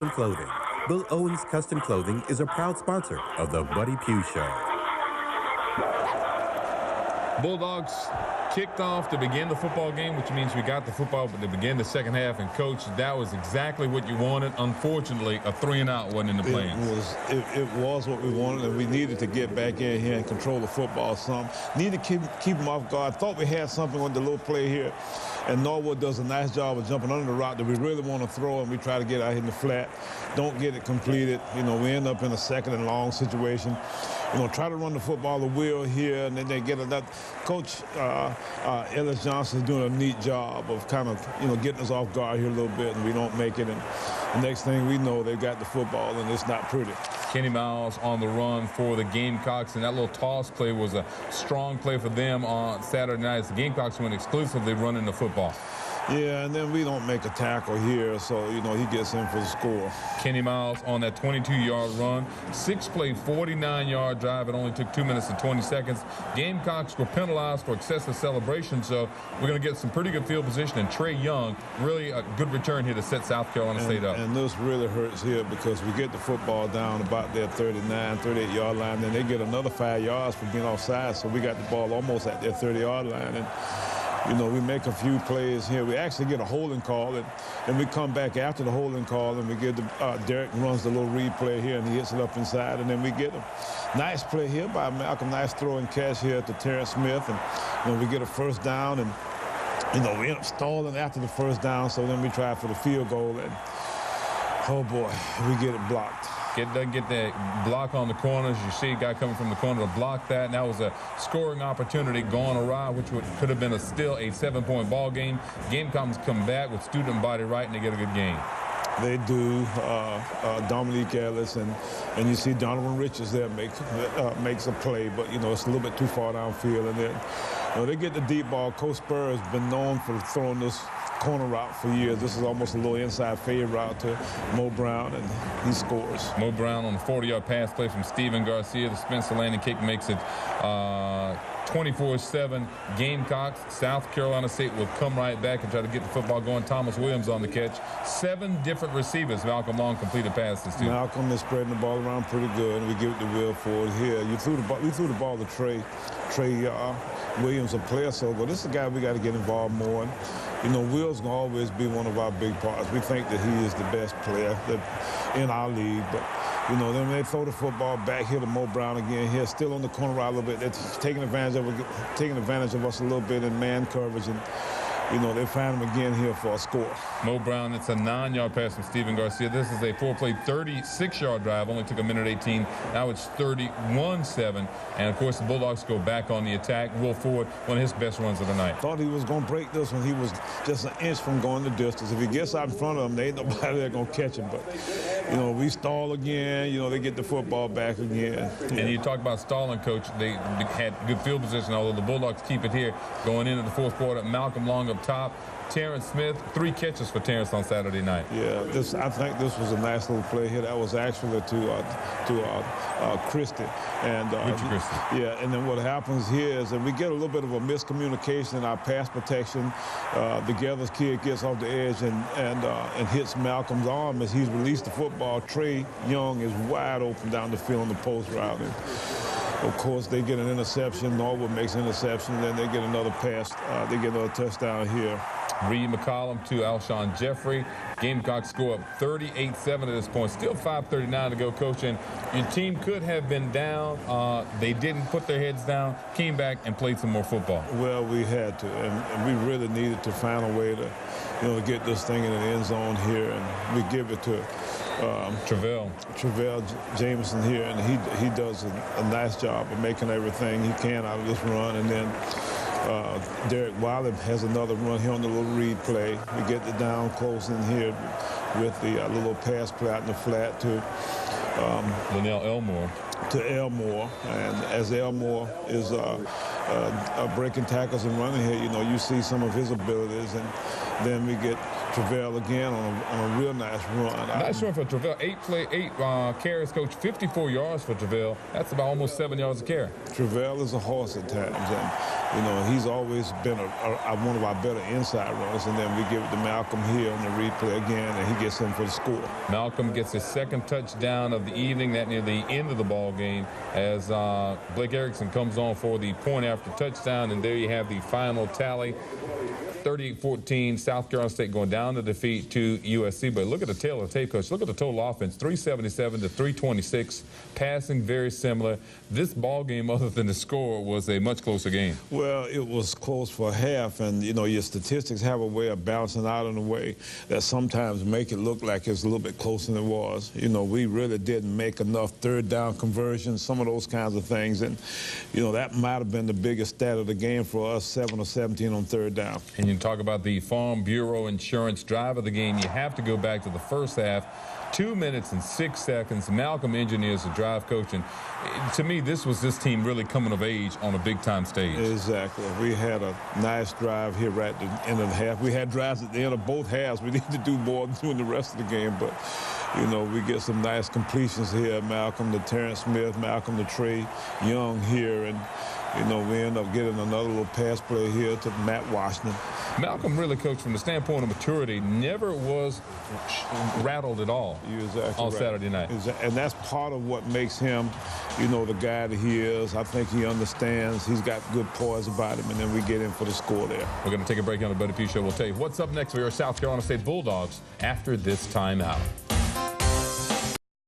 Clothing. Bill Owens Custom Clothing is a proud sponsor of the Buddy Pough Show. Bulldogs kicked off to begin the football game, which means we got the football to begin the second half. And, Coach, that was exactly what you wanted. Unfortunately, a 3-and-out wasn't in the plans. It was what we wanted, and we needed to get back in here and control the football some. Needed to keep them off guard. Thought we had something on the little play here. And Norwood does a nice job of jumping under the rock that we really want to throw, and we try to get out here in the flat. Don't get it completed. You know, we end up in a second and long situation. You know, try to run the football the wheel here, and then they get another. Coach Ellis Johnson is doing a neat job of kind of, you know, getting us off guard here a little bit, and we don't make it. And the next thing we know, they've got the football, and it's not pretty. Kenny Miles on the run for the Gamecocks, and that little toss play was a strong play for them on Saturday night. The Gamecocks went exclusively running the football. Yeah, and then we don't make a tackle here, so, you know, he gets in for the score. Kenny Miles on that 22-yard run. 6-play, 49-yard drive. It only took 2 minutes and 20 seconds. Gamecocks were penalized for excessive celebration, so we're going to get some pretty good field position. And Trey Young, really a good return here to set South Carolina State up. And this really hurts here because we get the football down about their 39, 38-yard line. Then they get another 5 yards for being offside, so we got the ball almost at their 30-yard line. And you know, we make a few plays here. We actually get a holding call, and we come back after the holding call, and we get the Derek runs the little read play here, and he hits it up inside, and then we get a nice play here by Malcolm. Nice throw and catch here to Terrence Smith, and you know, we get a first down, and you know, we end up stalling after the first down, so then we try for the field goal, and oh boy, we get it blocked. Doesn't get that block on the corners. You see a guy coming from the corner to block that. And that was a scoring opportunity gone awry, which could have been still a 7-point ball game. Gamecocks come back with student body right, and they get a good game. They do. Dominique Ellis and you see Donovan Richards there makes a play, but you know it's a little bit too far downfield. And then you know, they get the deep ball. Coach Spur has been known for throwing this corner route for years. This is almost a little inside fade route to Mo Brown, and he scores. Mo Brown on the 40-yard pass play from Steven Garcia. The Spencer landing kick makes it 24-7 Gamecocks. South Carolina State will come right back and try to get the football going. Thomas Williams on the catch. 7 different receivers. Malcolm Long completed passes too. Malcolm is spreading the ball around pretty good, and we give it to Will Ford here. We threw the ball to Trey Williams, a player so good. This is a guy we got to get involved more in. You know, Will's going to always be one of our big parts. We think that he is the best player in our league. But, you know, then they throw the football back here to Mo Brown again here, still on the corner route a little bit. They're taking advantage of us a little bit in man coverage. And, you know, they find him again here for a score. Mo Brown, it's a 9-yard pass from Steven Garcia. This is a 4-play, 36-yard drive. Only took 1:18. Now it's 31-7. And, of course, the Bulldogs go back on the attack. Will Ford, one of his best runs of the night. Thought he was going to break this one. He was just an inch from going the distance. If he gets out in front of him, there ain't nobody there going to catch him. But, you know, we stall again. You know, they get the football back again. Yeah. And you talk about stalling, Coach. They had good field position, although the Bulldogs keep it here going into the fourth quarter. Malcolm Long up top. Terrence Smith, 3 catches for Terrence on Saturday night. Yeah, I think this was a nice little play here. That was actually to Christie. And, Richard Christie. Yeah, and then what happens here is that we get a little bit of a miscommunication in our pass protection. The Gathers kid gets off the edge and hits Malcolm's arm as he's released the football. Trey Young is wide open down the field on the post route. And, of course, they get an interception. Norwood makes an interception. Then they get another pass. They get another touchdown here. Reed McCollum to Alshon Jeffrey. Gamecocks score up 38-7 at this point. Still 5:39 to go, Coach. And your team could have been down. They didn't put their heads down, came back and played some more football. Well, we had to, and we really needed to find a way to, you know, get this thing in the end zone here. And we give it to Travell Jameson here, and he does a nice job of making everything he can out of this run. And then Derek Wiley has another run here on the little read play. We get it down close in here with the little pass play out in the flat to Linnell Elmore. To Elmore, and as Elmore is breaking tackles and running here, you know, you see some of his abilities, and then we get Travell again on a real nice run. Nice run for Travell. 8 carries, Coach. 54 yards for Travell. That's about almost 7 yards a carry. Travell is a horse at times, You know, he's always been one of our better inside runners, and then we give it to Malcolm here on the replay again, and he gets in for the score. Malcolm gets his second touchdown of the evening, that near the end of the ball game, as Blake Erickson comes on for the point after touchdown, and there you have the final tally. 38-14, South Carolina State going down to defeat to USC. But look at the tail of the tape, Coach. Look at the total offense, 377 to 326, passing very similar. This ball game, other than the score, was a much closer game. Well, it was close for half, and, you know, your statistics have a way of balancing out in a way that sometimes make it look like it's a little bit closer than it was. You know, we really didn't make enough third down conversions, some of those kinds of things, and, you know, that might have been the biggest stat of the game for us, 7 of 17 on third down. And you talk about the Farm Bureau Insurance drive of the game. You have to go back to the first half. 2 minutes and 6 seconds. Malcolm engineers the drive coach. And to me, this was this team really coming of age on a big-time stage. Exactly. We had a nice drive here right at the end of the half. We had drives at the end of both halves. We need to do more than doing the rest of the game. But, you know, we get some nice completions here. Malcolm to Terrence Smith, Malcolm to Trey Young here. And, you know, we end up getting another little pass play here to Matt Washington. Malcolm really, Coach, from the standpoint of maturity, never was rattled at all on Saturday night. And that's part of what makes him, you know, the guy that he is. I think he understands. He's got good poise about him, and then we get in for the score there. We're going to take a break on the Buddy P Show. We'll tell you what's up next for your South Carolina State Bulldogs after this timeout.